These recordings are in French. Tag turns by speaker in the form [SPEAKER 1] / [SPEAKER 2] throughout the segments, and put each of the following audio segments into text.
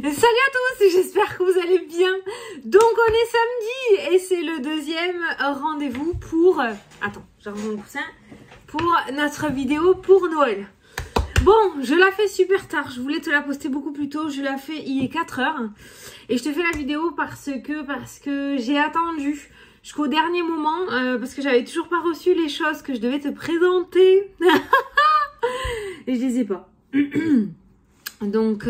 [SPEAKER 1] Salut à tous, j'espère que vous allez bien. Donc on est samedi et c'est le deuxième rendez-vous pour... Attends, j'arrange mon coussin. Pour notre vidéo pour Noël. Bon, je la fais super tard, je voulais te la poster beaucoup plus tôt, je la fais il est 4 heures. Et je te fais la vidéo parce que j'ai attendu jusqu'au dernier moment, parce que j'avais toujours pas reçu les choses que je devais te présenter. Et je les ai pas. Donc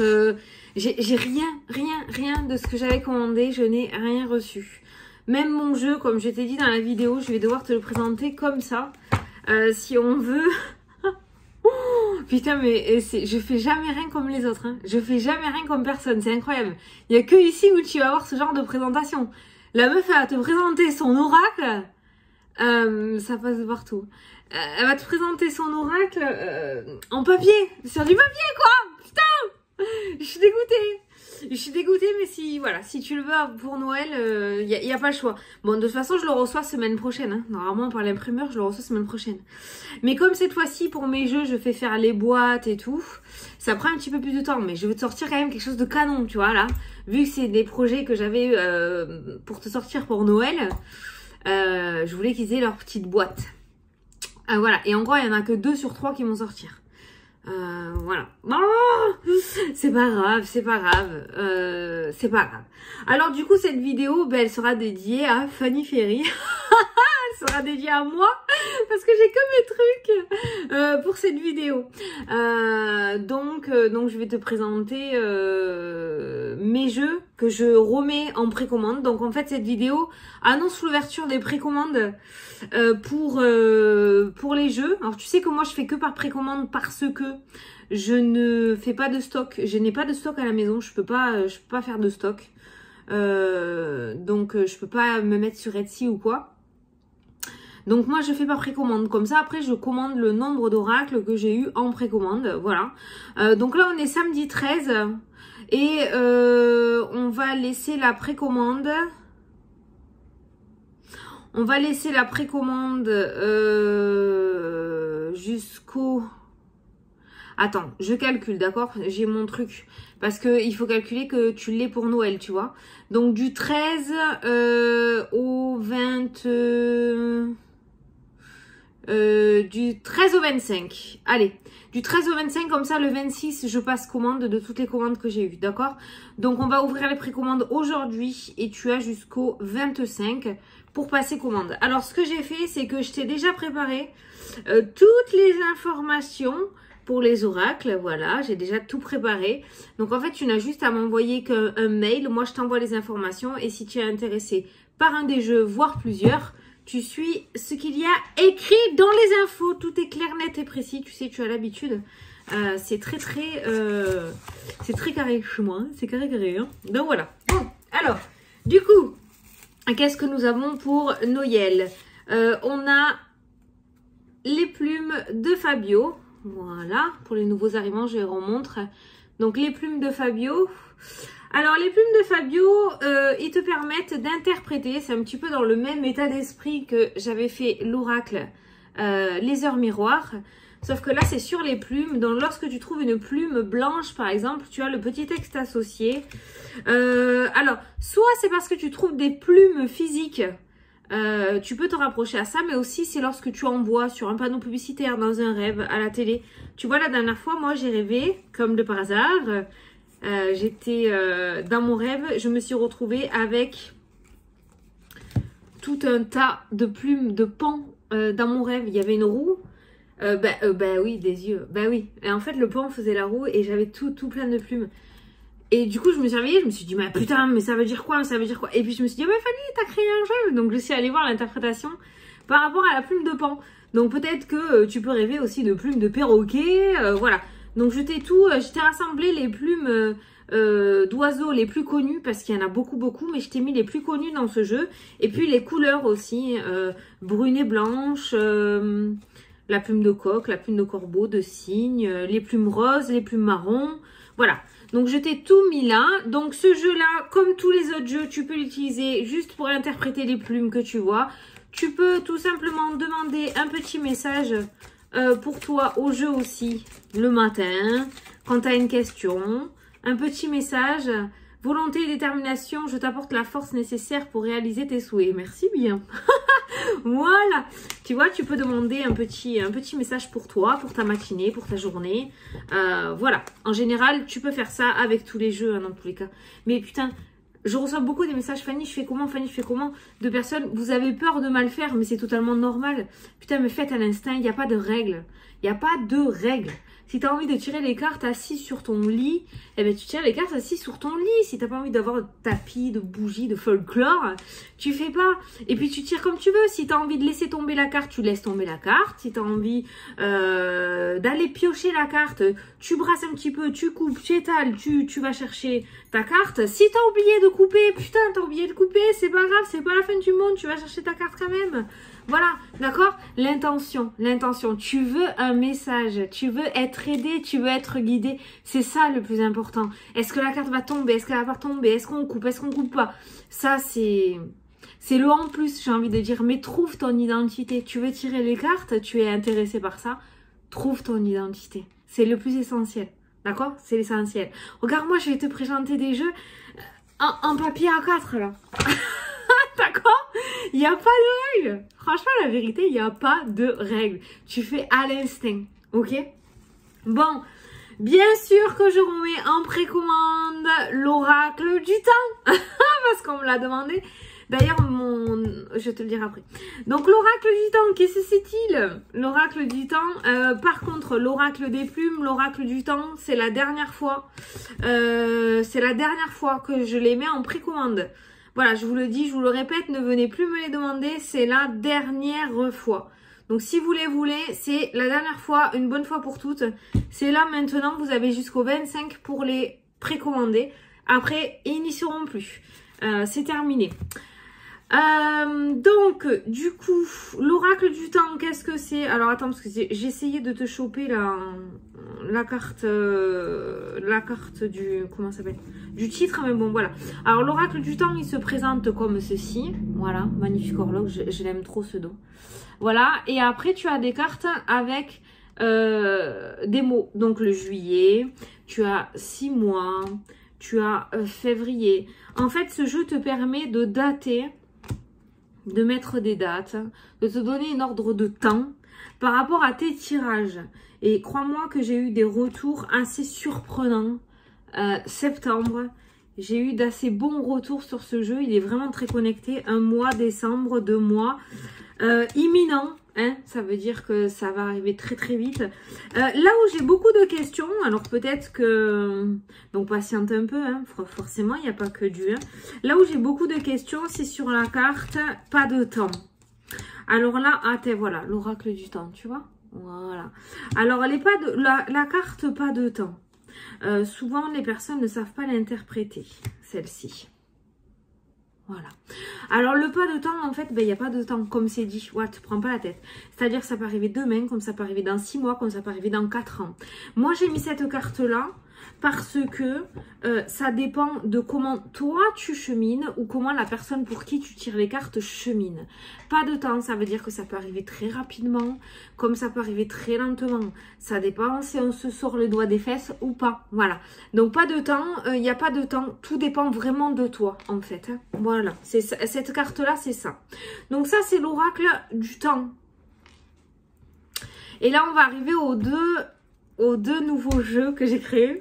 [SPEAKER 1] j'ai rien de ce que j'avais commandé, je n'ai rien reçu. Même mon jeu, comme je t'ai dit dans la vidéo, je vais devoir te le présenter comme ça. Si on veut... Putain, mais je fais jamais rien comme les autres. Hein. Je fais jamais rien comme personne, c'est incroyable. Il n'y a que ici où tu vas avoir ce genre de présentation. La meuf, elle va te présenter son oracle. Ça passe partout. Elle va te présenter son oracle en papier. Sur du papier, quoi. Putain, je suis dégoûtée. Je suis dégoûtée, mais si tu le veux pour Noël, y a pas le choix. Bon, de toute façon, je le reçois semaine prochaine. Hein. Normalement, par l'imprimeur, je le reçois semaine prochaine. Mais comme cette fois-ci, pour mes jeux, je fais faire les boîtes et tout, ça prend un petit peu plus de temps. Mais je veux te sortir quand même quelque chose de canon, tu vois, là. Vu que c'est des projets que j'avais pour te sortir pour Noël, je voulais qu'ils aient leur petite boîte. Voilà. Et en gros, il y en a que 2 sur 3 qui vont sortir. Voilà. Oh, c'est pas grave, c'est pas grave. C'est pas grave. Alors du coup, cette vidéo, elle sera dédiée à Fanny Ferry. Elle sera dédiée à moi parce que j'ai que mes trucs pour cette vidéo. Donc je vais te présenter mes jeux que je remets en précommande. Donc en fait, cette vidéo annonce l'ouverture des précommandes pour les jeux. Alors tu sais que moi je fais que par précommande parce que je ne fais pas de stock. Je n'ai pas de stock à la maison. Je peux pas faire de stock. Donc je peux pas me mettre sur Etsy ou quoi. Donc moi je fais pas précommande. Comme ça après je commande le nombre d'oracles que j'ai eu en précommande. Voilà. Donc là on est samedi 13 et on va laisser la précommande. On va laisser la précommande jusqu'au... Attends, je calcule, d'accord? J'ai mon truc. Parce que il faut calculer que tu l'aies pour Noël, tu vois. Donc du 13 au 20... du 13 au 25. Allez, du 13 au 25, comme ça le 26, je passe commande de toutes les commandes que j'ai eues, d'accord? Donc on va ouvrir les précommandes aujourd'hui et tu as jusqu'au 25 pour passer commande. Alors ce que j'ai fait, c'est que je t'ai déjà préparé toutes les informations pour les oracles. Voilà, j'ai déjà tout préparé. Donc en fait, tu n'as juste à m'envoyer qu'un mail. Moi, je t'envoie les informations et si tu es intéressé par un des jeux, voire plusieurs, tu suis ce qu'il y a écrit dans les infos. Tout est clair, net et précis. Tu sais, tu as l'habitude. C'est très carré chez moi. Hein. C'est carré. Hein. Donc voilà. Bon, alors, du coup, qu'est-ce que nous avons pour Noël? On a les plumes de Fabio. Voilà. Pour les nouveaux arrivants, je les remontre. Donc, les plumes de Fabio. Alors, les plumes de Fabio, ils te permettent d'interpréter, c'est un petit peu dans le même état d'esprit que j'avais fait l'oracle les heures miroirs, sauf que là, c'est sur les plumes. Donc, lorsque tu trouves une plume blanche, par exemple, tu as le petit texte associé. Alors, soit c'est parce que tu trouves des plumes physiques, tu peux te rapprocher à ça, mais aussi c'est lorsque tu en vois sur un panneau publicitaire, dans un rêve, à la télé. Tu vois, la dernière fois, moi, j'ai rêvé, comme de par hasard... j'étais dans mon rêve, je me suis retrouvée avec tout un tas de plumes de paon dans mon rêve. Il y avait une roue, oui, des yeux, oui. Et en fait, le paon faisait la roue et j'avais tout plein de plumes. Et du coup, je me suis réveillée, je me suis dit, mais putain, mais ça veut dire quoi? Ça veut dire quoi? Et puis je me suis dit, mais Fanny, t'as créé un jeu. Donc je suis allée voir l'interprétation par rapport à la plume de paon. Donc peut-être que tu peux rêver aussi de plumes de perroquet, voilà. Donc je t'ai rassemblé les plumes d'oiseaux les plus connus parce qu'il y en a beaucoup, mais je t'ai mis les plus connus dans ce jeu. Et puis les couleurs aussi, brune et blanche, la plume de coq, la plume de corbeau, de cygne, les plumes roses, les plumes marron, voilà. Donc je t'ai tout mis là. Donc ce jeu-là, comme tous les autres jeux, tu peux l'utiliser juste pour interpréter les plumes que tu vois. Tu peux tout simplement demander un petit message pour toi au jeu aussi le matin, quand tu as une question. un petit message. Volonté et détermination, je t'apporte la force nécessaire pour réaliser tes souhaits. Merci bien. Voilà. Tu vois, tu peux demander un petit message pour toi, pour ta matinée, pour ta journée. Voilà. En général, tu peux faire ça avec tous les jeux, hein, dans tous les cas. Mais putain, je reçois beaucoup des messages. Fanny, je fais comment? Fanny, je fais comment? De personnes, vous avez peur de mal faire, mais c'est totalement normal. Putain, mais faites à l'instinct, il n'y a pas de règles. Il n'y a pas de règles. Si tu as envie de tirer les cartes assis sur ton lit, eh ben tu tires les cartes assis sur ton lit. Si tu n'as pas envie d'avoir de tapis, de bougies, de folklore, tu fais pas. Et puis tu tires comme tu veux. Si tu as envie de laisser tomber la carte, tu laisses tomber la carte. Si tu as envie d'aller piocher la carte, tu brasses un petit peu, tu coupes, tu étales, tu vas chercher ta carte. Si tu as oublié de couper, putain, tu as oublié de couper, c'est pas grave, c'est pas la fin du monde, tu vas chercher ta carte quand même. Voilà, d'accord? L'intention, tu veux un message, tu veux être aidé, tu veux être guidé, c'est ça le plus important. Est-ce que la carte va tomber? Est-ce qu'elle va pas tomber? Est-ce qu'on coupe? Est-ce qu'on coupe pas? Ça, c'est le en plus, j'ai envie de dire, mais trouve ton identité. Tu veux tirer les cartes, tu es intéressé par ça, trouve ton identité. C'est le plus essentiel, d'accord? C'est l'essentiel. Regarde, moi, je vais te présenter des jeux en papier A4, là. D'accord? Il n'y a pas de règles. Franchement, la vérité, il n'y a pas de règles. Tu fais à l'instinct. Ok? Bon. Bien sûr que je remets en précommande l'oracle du temps. Parce qu'on me l'a demandé. D'ailleurs, je vais te le dire après. Donc, l'oracle du temps, qu'est-ce que c'est-il? L'oracle du temps. Par contre, l'oracle des plumes, l'oracle du temps, c'est la dernière fois. C'est la dernière fois que je les mets en précommande. Voilà, je vous le dis, je vous le répète, ne venez plus me les demander, c'est la dernière fois. Donc si vous les voulez, c'est la dernière fois, une bonne fois pour toutes. C'est là maintenant, vous avez jusqu'au 25 pour les précommander. Après, ils n'y seront plus. C'est terminé. Donc, du coup, l'oracle du temps, qu'est-ce que c'est? Alors, attends, parce que j'ai essayé de te choper la carte du, comment ça s'appelle? Du titre, mais bon, voilà. Alors, l'oracle du temps, il se présente comme ceci. Voilà, magnifique horloge, je l'aime trop ce dos. Voilà, et après, tu as des cartes avec des mots. Donc, le juillet, tu as 6 mois, tu as février. En fait, ce jeu te permet de dater, de mettre des dates, de te donner un ordre de temps par rapport à tes tirages. Et crois-moi que j'ai eu des retours assez surprenants. Septembre, j'ai eu d'assez bons retours sur ce jeu. Il est vraiment très connecté. Un mois, décembre, 2 mois. Imminent. Hein, ça veut dire que ça va arriver très très vite. Là où j'ai beaucoup de questions, alors peut-être que... Donc patiente un peu, hein, forcément, il n'y a pas que du... Hein. Là où j'ai beaucoup de questions, c'est sur la carte « Pas de temps ». Alors là, voilà, l'oracle du temps, tu vois. Voilà. Alors, la carte « Pas de temps ». Souvent, les personnes ne savent pas l'interpréter, celle-ci. Voilà. Alors, le pas de temps, en fait, il n'y a pas de temps, comme c'est dit. Ouais, tu prends pas la tête. C'est-à-dire que ça peut arriver demain, comme ça peut arriver dans 6 mois, comme ça peut arriver dans 4 ans. Moi, j'ai mis cette carte-là parce que ça dépend de comment toi tu chemines ou comment la personne pour qui tu tires les cartes chemine. Pas de temps, ça veut dire que ça peut arriver très rapidement, comme ça peut arriver très lentement. Ça dépend si on se sort le doigt des fesses ou pas. Voilà. Donc pas de temps, il n'y a pas de temps. Tout dépend vraiment de toi en fait. Hein. Voilà. Cette carte-là, c'est ça. Donc ça, c'est l'oracle du temps. Et là, on va arriver aux deux nouveaux jeux que j'ai créés.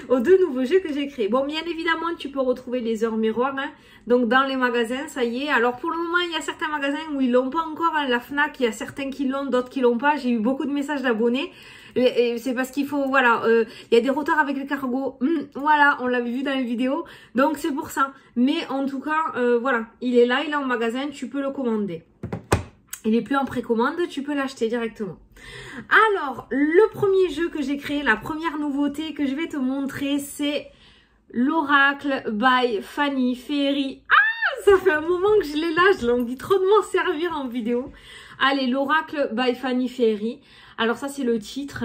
[SPEAKER 1] Aux 2 nouveaux jeux que j'ai créés. Bon, bien évidemment, tu peux retrouver les heures miroirs. Hein. Donc, dans les magasins, ça y est. Alors, pour le moment, il y a certains magasins où ils l'ont pas encore. Hein. La FNAC, il y a certains qui l'ont, d'autres qui l'ont pas. J'ai eu beaucoup de messages d'abonnés. C'est parce qu'il faut, voilà, il y a des retards avec les cargos. Voilà, on l'avait vu dans les vidéos. Donc, c'est pour ça. Mais en tout cas, voilà, il est là, il est en magasin. Tu peux le commander. Il n'est plus en précommande, tu peux l'acheter directement. Alors, le premier jeu que j'ai créé, la première nouveauté que je vais te montrer, c'est l'Oracle by Fanny Ferry. Ah, ça fait un moment que je l'ai là, j'ai envie trop de m'en servir en vidéo. Allez, l'Oracle by Fanny Ferry. Alors ça, c'est le titre.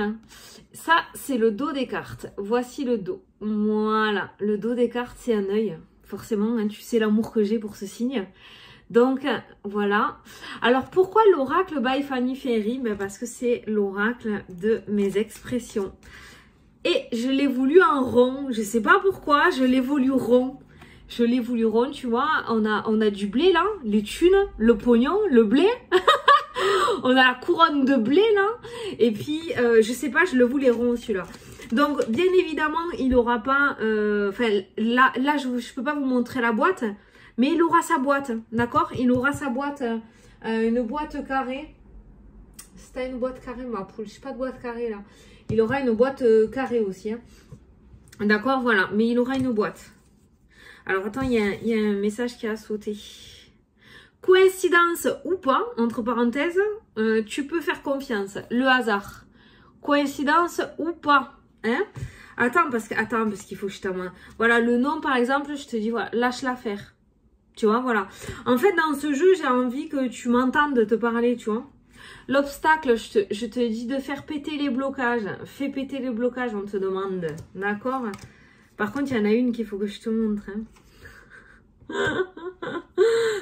[SPEAKER 1] Ça, c'est le dos des cartes. Voici le dos. Voilà, le dos des cartes, c'est un œil. Forcément, hein, tu sais l'amour que j'ai pour ce signe. Donc, voilà. Alors, pourquoi l'oracle by Fanny Ferry? Ben parce que c'est l'oracle de mes expressions. Et je l'ai voulu en rond. Je sais pas pourquoi, je l'ai voulu rond. Je l'ai voulu rond, tu vois. On a du blé là, les thunes, le pognon, le blé. On a la couronne de blé là. Et puis, je sais pas, je le voulais rond celui-là. Donc, bien évidemment, il n'aura pas... Enfin, là je peux pas vous montrer la boîte. Mais il aura sa boîte, d'accord? Il aura sa boîte, une boîte carrée. C'était une boîte carrée, ma poule. Je n'ai pas de boîte carrée là. Il aura une boîte carrée aussi. Hein. D'accord, voilà. Mais il aura une boîte. Alors, attends, il y a un message qui a sauté. Coïncidence ou pas, entre parenthèses, tu peux faire confiance. Le hasard. Coïncidence ou pas. Hein? Attends, parce qu'il faut que je t'amène. Voilà, le nom, par exemple, je te dis, voilà, lâche l'affaire. Tu vois, voilà. En fait, dans ce jeu, j'ai envie que tu m'entendes te parler, tu vois. L'obstacle, je te dis de faire péter les blocages. Fais péter les blocages, on te demande. D'accord? Par contre, il y en a une qu'il faut que je te montre. Hein.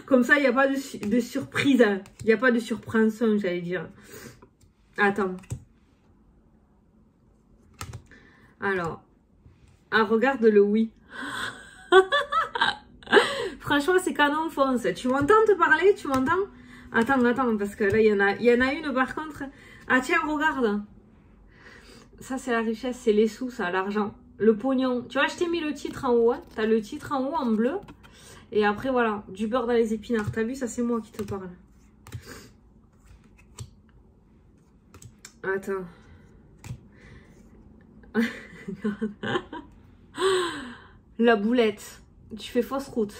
[SPEAKER 1] Comme ça, il n'y a pas de surprise. Il n'y a pas de surprise, j'allais dire. Attends. Alors. Ah, regarde le oui. Franchement, c'est canon fonce. Tu m'entends te parler? Tu m'entends? Attends, parce que là, il y en a une par contre. Ah tiens, regarde. Ça, c'est la richesse, c'est les sous, ça, l'argent. Le pognon. Tu vois, je t'ai mis le titre en haut. Hein. Tu as le titre en haut, en bleu. Et après, voilà, du beurre dans les épinards. T'as vu, ça, c'est moi qui te parle. Attends. La boulette. Tu fais fausse route.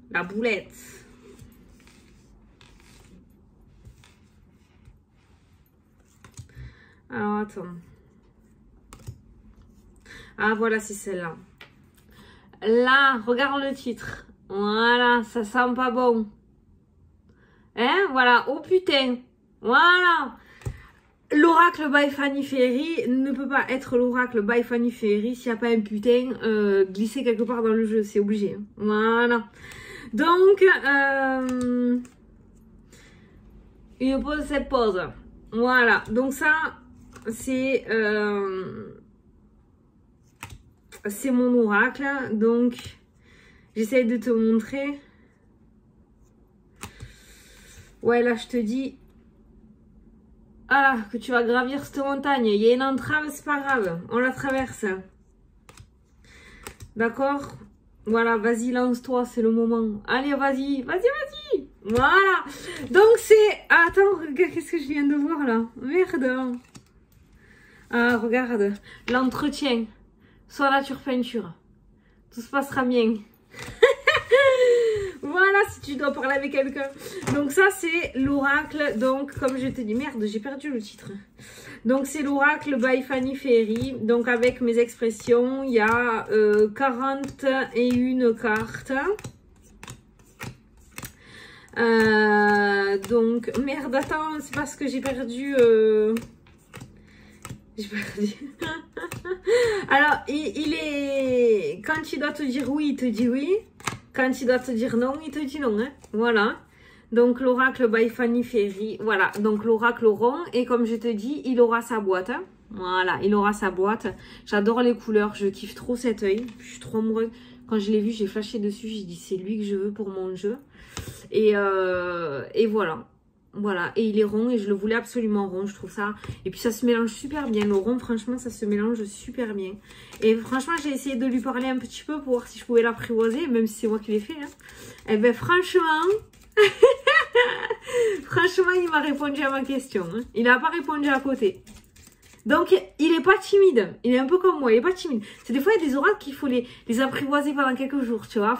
[SPEAKER 1] La boulette. Alors, attends. Ah, voilà, c'est celle-là. Là, regarde le titre. Voilà, ça sent pas bon. Hein, voilà. Oh putain. Voilà. L'oracle by Fanny Ferry ne peut pas être l'oracle by Fanny Ferry s'il n'y a pas un putain glissé quelque part dans le jeu. C'est obligé. Voilà. Donc, une pause, cette pause. Voilà. Donc ça, c'est mon oracle. Donc, j'essaie de te montrer. Ouais, là, je te dis... Ah, que tu vas gravir cette montagne. Il y a une entrave, c'est pas grave. On la traverse. D'accord? Voilà, vas-y, lance-toi, c'est le moment. Allez, vas-y. Voilà. Donc, c'est... Ah, attends, regarde, qu'est-ce que je viens de voir, là? Merde. Ah, regarde. L'entretien. Soit nature peinture. Tout se passera bien. Voilà, si tu dois parler avec quelqu'un. Donc ça, c'est l'oracle. Donc, comme je te dis, merde, j'ai perdu le titre. Donc, c'est l'oracle by Fanny Ferry. Donc, avec mes expressions, il y a 41 cartes. Donc, merde, attends, c'est parce que j'ai perdu... J'ai perdu. Alors, il est... Quand il doit te dire oui, il te dit oui. Quand il doit te dire non, il te dit non. Hein. Voilà. Donc, l'oracle by Fanny Ferry. Voilà. Donc, l'oracle rond. Et comme je te dis, il aura sa boîte. Hein. Voilà. Il aura sa boîte. J'adore les couleurs. Je kiffe trop cet œil. Je suis trop amoureuse. Quand je l'ai vu, j'ai flashé dessus. J'ai dit, c'est lui que je veux pour mon jeu. Et voilà. Voilà, et il est rond et je le voulais absolument rond, je trouve ça. Et puis ça se mélange super bien, le rond, franchement, ça se mélange super bien. Et franchement, j'ai essayé de lui parler un petit peu pour voir si je pouvais l'apprivoiser, même si c'est moi qui l'ai fait. Hein. Et ben franchement, franchement, il m'a répondu à ma question. Hein. Il n'a pas répondu à côté. Donc, il est pas timide. Il est un peu comme moi, il est pas timide. C'est des fois, il y a des oracles qu'il faut les apprivoiser pendant quelques jours, tu vois.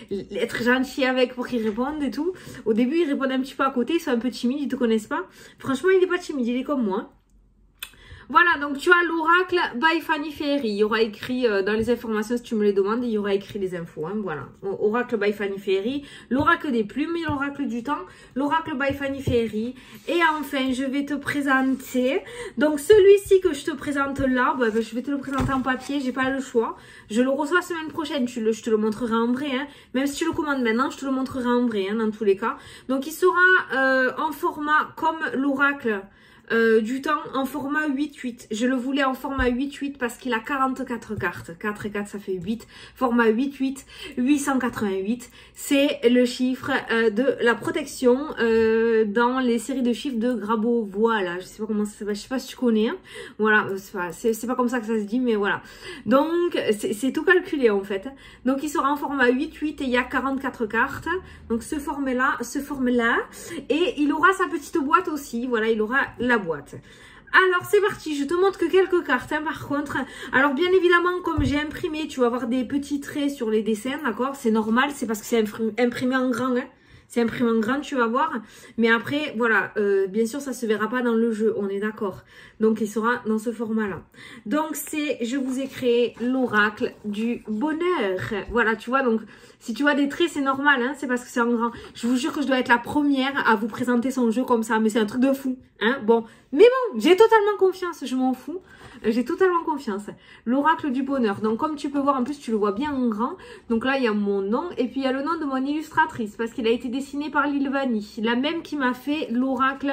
[SPEAKER 1] Il faut être gentil avec pour qu'ils répondent et tout. Au début, ils répondent un petit peu à côté, ils sont un peu timides, ils te connaissent pas. Franchement, il est pas timide, il est comme moi. Voilà, donc tu as l'oracle by Fanny Ferry. Il y aura écrit dans les informations, si tu me les demandes, il y aura écrit les infos. Hein, voilà, oracle by Fanny Ferry, l'oracle des plumes et l'oracle du temps, l'oracle by Fanny Ferry. Et enfin, je vais te présenter. Donc celui-ci que je te présente là, bah, je vais te le présenter en papier, j'ai pas le choix. Je le reçois la semaine prochaine, je te le montrerai en vrai. Hein. Même si tu le commandes maintenant, je te le montrerai en vrai, hein, dans tous les cas. Donc il sera en format comme l'oracle du temps en format 8-8. Je le voulais en format 8-8 parce qu'il a 44 cartes. 4 et 4, ça fait 8. Format 8-8, 888. C'est le chiffre de la protection dans les séries de chiffres de Grabo. Voilà, je sais pas comment ça s'appelle, je sais pas si tu connais. Hein. Voilà, c'est pas comme ça que ça se dit, mais voilà. Donc, c'est tout calculé en fait. Donc, il sera en format 8-8 et il y a 44 cartes. Donc, ce format-là. Et il aura sa petite boîte aussi. Voilà, il aura la boîte. Alors c'est parti, je te montre que quelques cartes hein, par contre. Alors bien évidemment comme j'ai imprimé, tu vas avoir des petits traits sur les dessins, d'accord? C'est normal, c'est parce que c'est imprimé en grand, hein. C'est imprimé en grand, tu vas voir. Mais après, voilà, bien sûr, ça se verra pas dans le jeu, on est d'accord. Donc, il sera dans ce format-là. Donc, je vous ai créé l'oracle du bonheur. Voilà, tu vois, donc, si tu vois des traits, c'est normal, hein, c'est parce que c'est en grand. Je vous jure que je dois être la première à vous présenter son jeu comme ça, mais c'est un truc de fou, hein. Bon, mais bon, j'ai totalement confiance, je m'en fous. J'ai totalement confiance. L'oracle du bonheur. Donc, comme tu peux voir, en plus, tu le vois bien en grand. Donc là, il y a mon nom. Et puis, il y a le nom de mon illustratrice. Parce qu'il a été dessiné par Lilvani. La même qui m'a fait l'oracle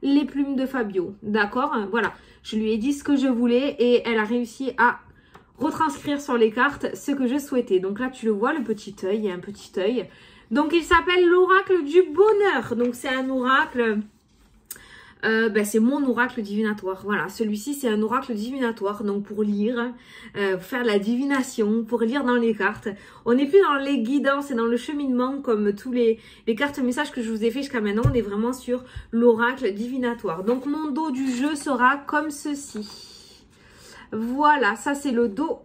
[SPEAKER 1] Les Plumes de Fabio. D'accord? Voilà. Je lui ai dit ce que je voulais. Et elle a réussi à retranscrire sur les cartes ce que je souhaitais. Donc là, tu le vois, le petit œil. Il y a un petit œil. Donc, il s'appelle l'oracle du bonheur. Donc, c'est un oracle... c'est mon oracle divinatoire. Voilà, celui-ci c'est un oracle divinatoire. Donc pour lire, faire la divination, pour lire dans les cartes. On n'est plus dans les guidances et dans le cheminement comme tous les cartes messages que je vous ai fait jusqu'à maintenant. On est vraiment sur l'oracle divinatoire. Donc mon dos du jeu sera comme ceci. Voilà, ça c'est le dos.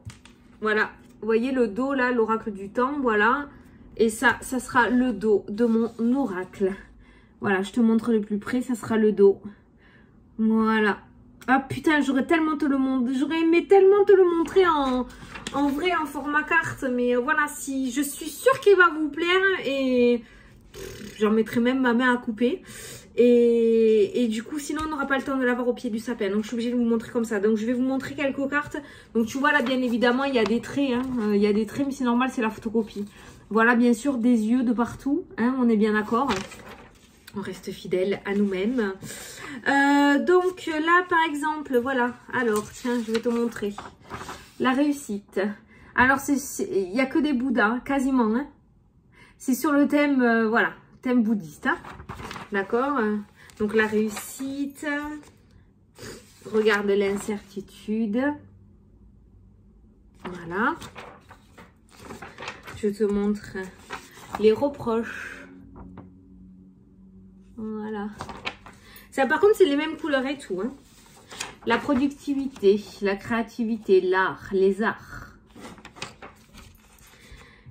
[SPEAKER 1] Voilà, vous voyez le dos là, l'oracle du temps, voilà. Et ça sera le dos de mon oracle. Voilà, je te montre de plus près, ça sera le dos. Voilà. Ah putain, j'aurais aimé tellement te le montrer en vrai, en format carte. Mais voilà, si je suis sûre qu'il va vous plaire et j'en mettrai même ma main à couper. Et du coup, sinon, on n'aura pas le temps de l'avoir au pied du sapin. Donc, je suis obligée de vous montrer comme ça. Donc, je vais vous montrer quelques cartes. Donc, tu vois là, bien évidemment, il y a des traits. Hein. Il y a des traits, mais c'est normal, c'est la photocopie. Voilà, bien sûr, des yeux de partout. Hein, on est bien d'accord. On reste fidèle à nous-mêmes. Donc là, par exemple, voilà. Alors, tiens, je vais te montrer. La réussite. Alors, il n'y a que des Bouddhas, quasiment. Hein. C'est sur le thème, voilà, thème bouddhiste. Hein. D'accord? Donc, la réussite. Regarde l'incertitude. Voilà. Je te montre les reproches. Voilà. Ça, par contre, c'est les mêmes couleurs et tout. Hein. La productivité, la créativité, l'art, les arts.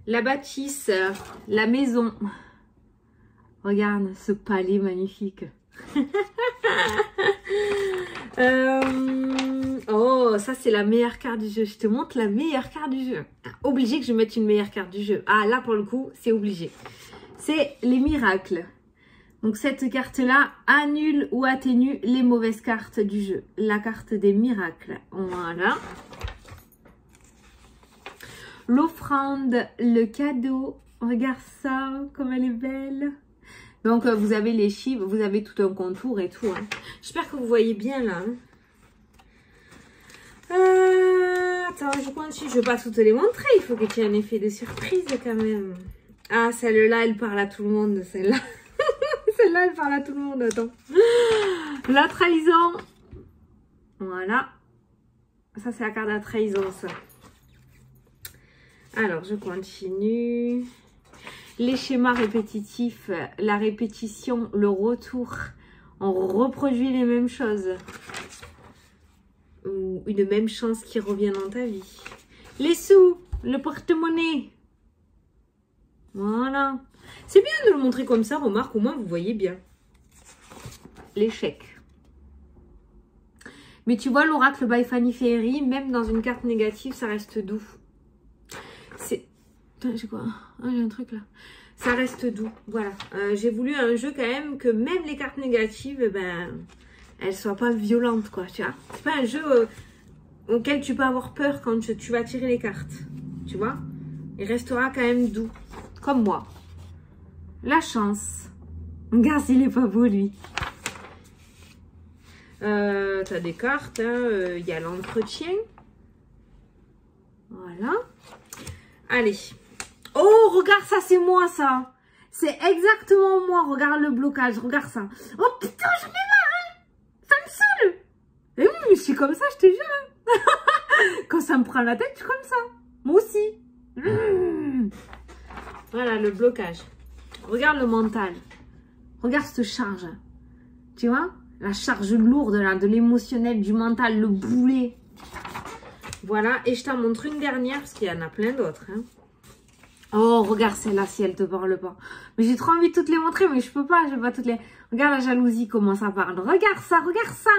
[SPEAKER 1] La bâtisse, la maison. Regarde ce palais magnifique. Oh, ça, c'est la meilleure carte du jeu. Je te montre la meilleure carte du jeu. Obligé que je mette une meilleure carte du jeu. Ah, là, pour le coup, c'est obligé. C'est les miracles. Donc, cette carte-là annule ou atténue les mauvaises cartes du jeu. La carte des miracles. Voilà. L'offrande, le cadeau. Regarde ça, comme elle est belle. Donc, vous avez les chiffres, vous avez tout un contour et tout. Hein. J'espère que vous voyez bien là. Hein. Attends, je continue. Je ne vais pas toutes les montrer. Il faut qu'il y ait un effet de surprise quand même. Ah, celle-là, elle parle à tout le monde, celle-là. Celle-là, elle parle à tout le monde. Attends. La trahison. Voilà. Ça, c'est la carte de la trahison, ça. Alors, je continue. Les schémas répétitifs, la répétition, le retour. On reproduit les mêmes choses. Ou une même chance qui revient dans ta vie. Les sous, le porte-monnaie. Voilà. C'est bien de le montrer comme ça, remarque, au moins vous voyez bien. L'échec. Mais tu vois, l'oracle by Fanny Ferry, même dans une carte négative, ça reste doux. C'est... J'ai quoi? Ah, j'ai un truc là. Ça reste doux, voilà. J'ai voulu un jeu quand même que même les cartes négatives, ben, elles soient pas violentes, quoi, tu vois. C'est pas un jeu auquel tu peux avoir peur quand tu vas tirer les cartes, tu vois. Il restera quand même doux, comme moi. La chance. Regarde s'il est pas beau, lui. T'as des cartes, hein, y a l'entretien. Voilà. Allez. Oh, regarde ça, c'est moi, ça. C'est exactement moi. Regarde le blocage, regarde ça. Oh putain, j'en ai marre, hein. Ça me saoule. Et oui, mais je suis comme ça, je te jure. Hein. Quand ça me prend la tête, je suis comme ça. Moi aussi. Voilà, le blocage. Regarde le mental. Regarde cette charge. Tu vois? La charge lourde, là, de l'émotionnel, du mental, le boulet. Voilà, et je t'en montre une dernière, parce qu'il y en a plein d'autres. Hein. Oh, regarde celle-là, si elle te parle pas. Mais j'ai trop envie de toutes les montrer, mais je peux pas toutes les... Regarde la jalousie, comment ça parle. Regarde ça, regarde ça.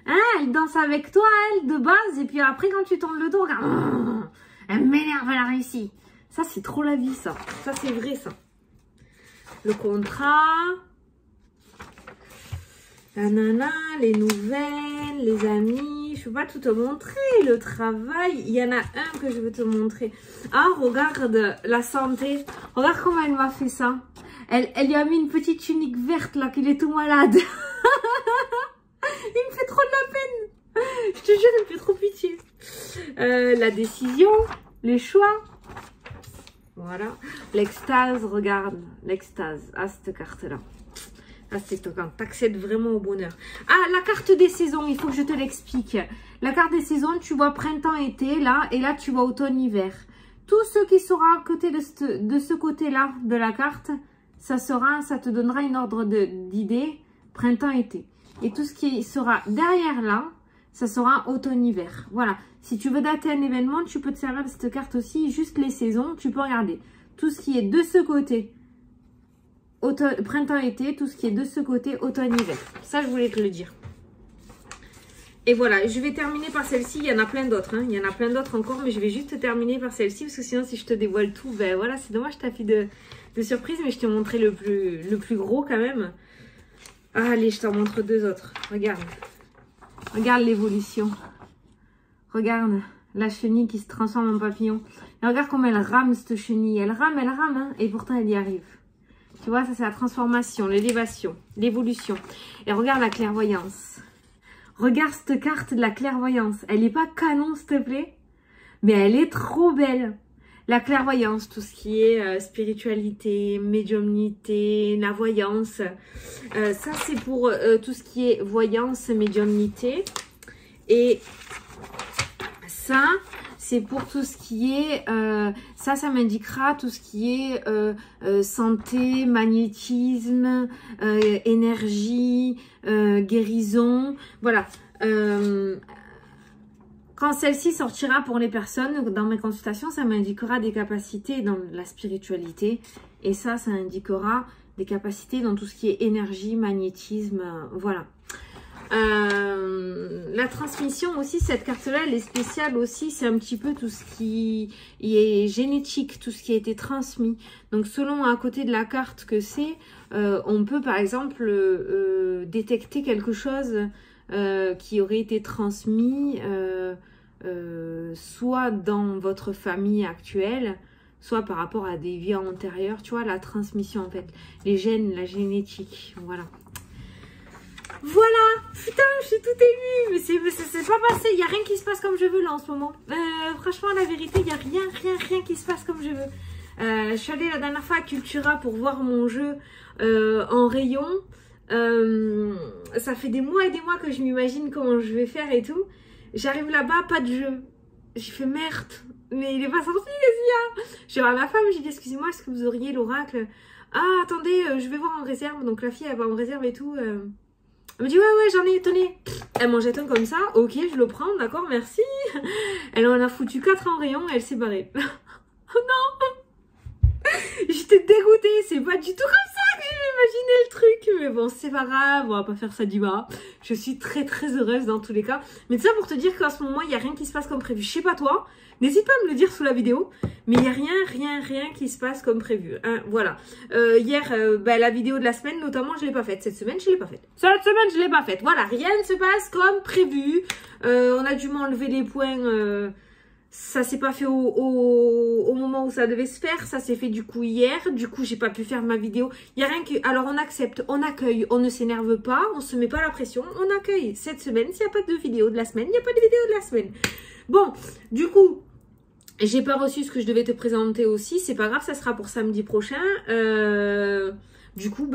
[SPEAKER 1] Hein, elle danse avec toi, elle, de base, et puis après, quand tu tournes le dos, regarde. Oh, elle m'énerve, elle a réussi. Ça, c'est trop la vie, ça. Ça, c'est vrai, ça. Le contrat... Nanana, les nouvelles, les amis, je peux pas tout te montrer, le travail, il y en a un que je veux te montrer. Ah, regarde la santé, regarde comment elle m'a fait ça. Elle lui a mis une petite tunique verte là, qu'il est tout malade. Il me fait trop de la peine. Je te jure, il me fait trop pitié. La décision, les choix. Voilà, l'extase, regarde, l'extase, ah cette carte là. Ah, c'est quand t'accèdes vraiment au bonheur. Ah, la carte des saisons, il faut que je te l'explique. La carte des saisons, tu vois printemps-été, là, et là, tu vois automne-hiver. Tout ce qui sera à côté de ce côté-là de la carte, ça te donnera une ordre d'idée printemps-été. Et tout ce qui sera derrière là, ça sera automne-hiver. Voilà. Si tu veux dater un événement, tu peux te servir de cette carte aussi, juste les saisons, tu peux regarder. Tout ce qui est de ce côté, printemps-été, tout ce qui est de ce côté, automne-hiver. Ça, je voulais te le dire. Et voilà, je vais terminer par celle-ci. Il y en a plein d'autres. Hein. Il y en a plein d'autres encore, mais je vais juste terminer par celle-ci. Parce que sinon, si je te dévoile tout, ben voilà, c'est dommage, t'as fait de surprise. Mais je t'ai montré le plus gros quand même. Ah, allez, je t'en montre deux autres. Regarde. Regarde l'évolution. Regarde la chenille qui se transforme en papillon. Et regarde comment elle rame, cette chenille. Elle rame, hein. Et pourtant, elle y arrive. Tu vois, ça c'est la transformation, l'élévation, l'évolution. Et regarde la clairvoyance. Regarde cette carte de la clairvoyance. Elle n'est pas canon, s'il te plaît. Mais elle est trop belle. La clairvoyance, tout ce qui est spiritualité, médiumnité, la voyance. Ça c'est pour tout ce qui est voyance, médiumnité. Et ça... c'est pour tout ce qui est, ça m'indiquera tout ce qui est santé, magnétisme, énergie, guérison. Voilà. Quand celle-ci sortira pour les personnes, dans mes consultations, ça m'indiquera des capacités dans la spiritualité. Et ça indiquera des capacités dans tout ce qui est énergie, magnétisme, voilà. La transmission aussi, cette carte-là, elle est spéciale aussi. C'est un petit peu tout ce qui est génétique, tout ce qui a été transmis. Donc, selon à côté de la carte que c'est, on peut par exemple détecter quelque chose qui aurait été transmis soit dans votre famille actuelle, soit par rapport à des vies antérieures. Tu vois, la transmission en fait, les gènes, la génétique, voilà. Voilà, putain, je suis toute émue, mais c'est pas passé, il n'y a rien qui se passe comme je veux là en ce moment. Franchement, la vérité, il n'y a rien qui se passe comme je veux. Je suis allée la dernière fois à Cultura pour voir mon jeu en rayon. Ça fait des mois et des mois que je m'imagine comment je vais faire et tout. J'arrive là-bas, pas de jeu. J'ai fait merde, mais il est pas sorti, qu'est-ce qu'il y a? J'ai voir la femme, j'ai dit excusez-moi, est-ce que vous auriez l'oracle? Ah, attendez, je vais voir en réserve. Donc la fille, elle va en réserve et tout. Elle me dit ouais j'en ai, tenez. Elle m'en jette un comme ça, ok je le prends, d'accord merci. Elle en a foutu 4 en rayon et elle s'est barrée. Oh non. J'étais dégoûtée, c'est pas du tout comme ça que j'ai imaginé le truc. Mais bon c'est pas grave, on va pas faire ça du bas. Je suis très heureuse dans tous les cas. Mais ça pour te dire qu'en ce moment il n'y a rien qui se passe comme prévu. Je sais pas toi, n'hésite pas à me le dire sous la vidéo. Mais il n'y a rien qui se passe comme prévu. Hein, voilà. Hier, la vidéo de la semaine, notamment, je ne l'ai pas faite. Cette semaine, je ne l'ai pas faite. Cette semaine, je ne l'ai pas faite. Voilà, rien ne se passe comme prévu. On a dû m'enlever les points ça s'est pas fait au moment où ça devait se faire. Ça s'est fait du coup hier. Du coup, j'ai pas pu faire ma vidéo. Il y a rien que... Alors, on accepte, on accueille, on ne s'énerve pas, on se met pas la pression, on accueille. Cette semaine, s'il n'y a pas de vidéo de la semaine, il n'y a pas de vidéo de la semaine. Bon, du coup, j'ai pas reçu ce que je devais te présenter aussi. C'est pas grave, ça sera pour samedi prochain. Du coup,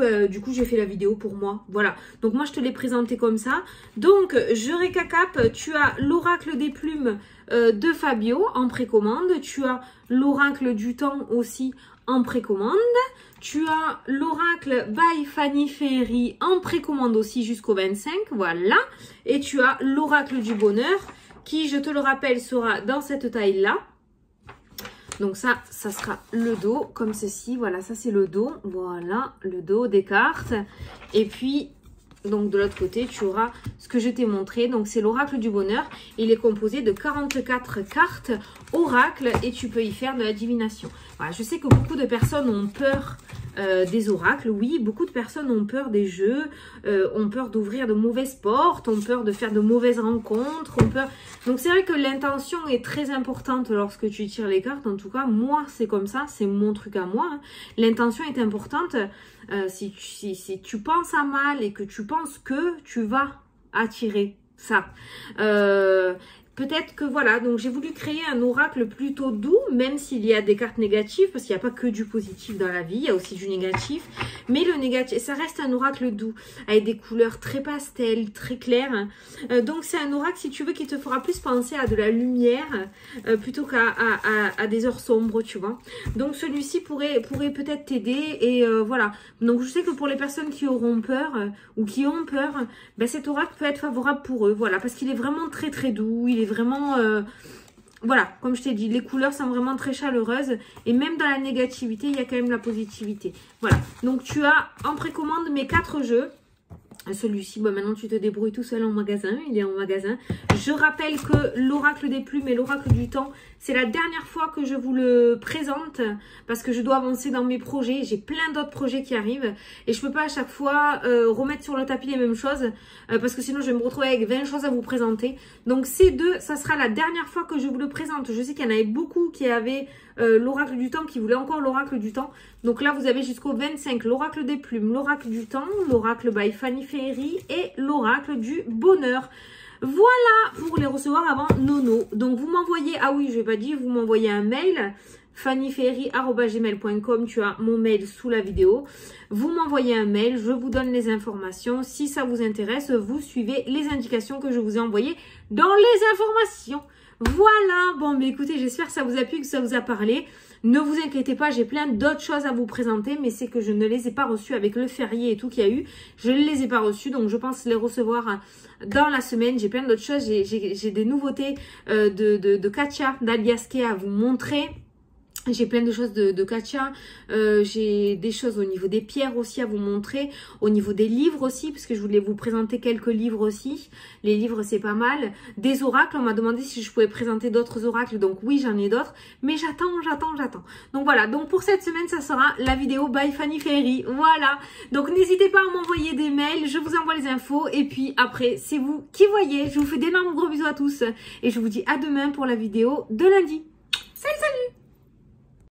[SPEAKER 1] j'ai fait la vidéo pour moi. Voilà. Donc, moi, je te l'ai présenté comme ça. Donc, je récap. Tu as l'oracle des plumes de Fabio en précommande. Tu as l'oracle du temps aussi en précommande. Tu as l'oracle by Fanny Ferry en précommande aussi jusqu'au 25. Voilà. Et tu as l'oracle du bonheur qui, je te le rappelle, sera dans cette taille-là. Donc ça sera le dos comme ceci. Voilà, ça c'est le dos. Voilà, le dos des cartes. Et puis, donc de l'autre côté, tu auras ce que je t'ai montré. Donc c'est l'oracle du bonheur. Il est composé de 44 cartes oracle et tu peux y faire de la divination. Voilà, je sais que beaucoup de personnes ont peur des oracles. Oui, beaucoup de personnes ont peur des jeux, ont peur d'ouvrir de mauvaises portes, ont peur de faire de mauvaises rencontres, ont peur... Donc c'est vrai que l'intention est très importante lorsque tu tires les cartes. En tout cas, moi c'est comme ça, c'est mon truc à moi. Hein. L'intention est importante. Si tu penses à mal et que tu penses que tu vas attirer ça. Peut-être que voilà, donc j'ai voulu créer un oracle plutôt doux, même s'il y a des cartes négatives, parce qu'il n'y a pas que du positif dans la vie, il y a aussi du négatif. Mais le négatif, ça reste un oracle doux, avec des couleurs très pastel, très claires. Donc c'est un oracle, si tu veux, qui te fera plus penser à de la lumière, plutôt qu'à des heures sombres, tu vois. Donc celui-ci pourrait peut-être t'aider, et voilà. Donc je sais que pour les personnes qui auront peur, ou qui ont peur, ben, cet oracle peut être favorable pour eux, voilà, parce qu'il est vraiment très très doux, il est vraiment, voilà, comme je t'ai dit, les couleurs sont vraiment très chaleureuses et même dans la négativité, il y a quand même la positivité. Voilà, donc tu as en précommande mes 4 jeux. Celui-ci, bon, maintenant tu te débrouilles tout seul en magasin, il est en magasin. Je rappelle que l'oracle des plumes et l'oracle du temps, c'est la dernière fois que je vous le présente parce que je dois avancer dans mes projets. J'ai plein d'autres projets qui arrivent et je peux pas à chaque fois remettre sur le tapis les mêmes choses parce que sinon je vais me retrouver avec 20 choses à vous présenter. Donc ces deux, ça sera la dernière fois que je vous le présente. Je sais qu'il y en avait beaucoup qui avaient l'oracle du temps, qui voulaient encore l'oracle du temps. Donc là, vous avez jusqu'au 25 l'oracle des plumes, l'oracle du temps, l'oracle by Fanny Ferry et l'oracle du bonheur. Voilà pour les recevoir avant Nono. Donc vous m'envoyez, ah oui, je vais pas dire, vous m'envoyez un mail, fannyferry@gmail.com, tu as mon mail sous la vidéo. Vous m'envoyez un mail, je vous donne les informations. Si ça vous intéresse, vous suivez les indications que je vous ai envoyées dans les informations. Voilà, bon, mais écoutez, j'espère que ça vous a plu, que ça vous a parlé. Ne vous inquiétez pas, j'ai plein d'autres choses à vous présenter, mais c'est que je ne les ai pas reçues avec le férié et tout qu'il y a eu. Je ne les ai pas reçues, donc je pense les recevoir dans la semaine. J'ai plein d'autres choses, j'ai des nouveautés de Katia, d'Aliaske à vous montrer. J'ai plein de choses de Katia, j'ai des choses au niveau des pierres aussi à vous montrer, au niveau des livres aussi, parce que je voulais vous présenter quelques livres aussi. Les livres, c'est pas mal. Des oracles, on m'a demandé si je pouvais présenter d'autres oracles, donc oui, j'en ai d'autres, mais j'attends. Donc voilà, donc pour cette semaine, ça sera la vidéo by Fanny Ferry, voilà. Donc n'hésitez pas à m'envoyer des mails, je vous envoie les infos, et puis après, c'est vous qui voyez. Je vous fais d'énormes gros bisous à tous, et je vous dis à demain pour la vidéo de lundi. Salut, salut!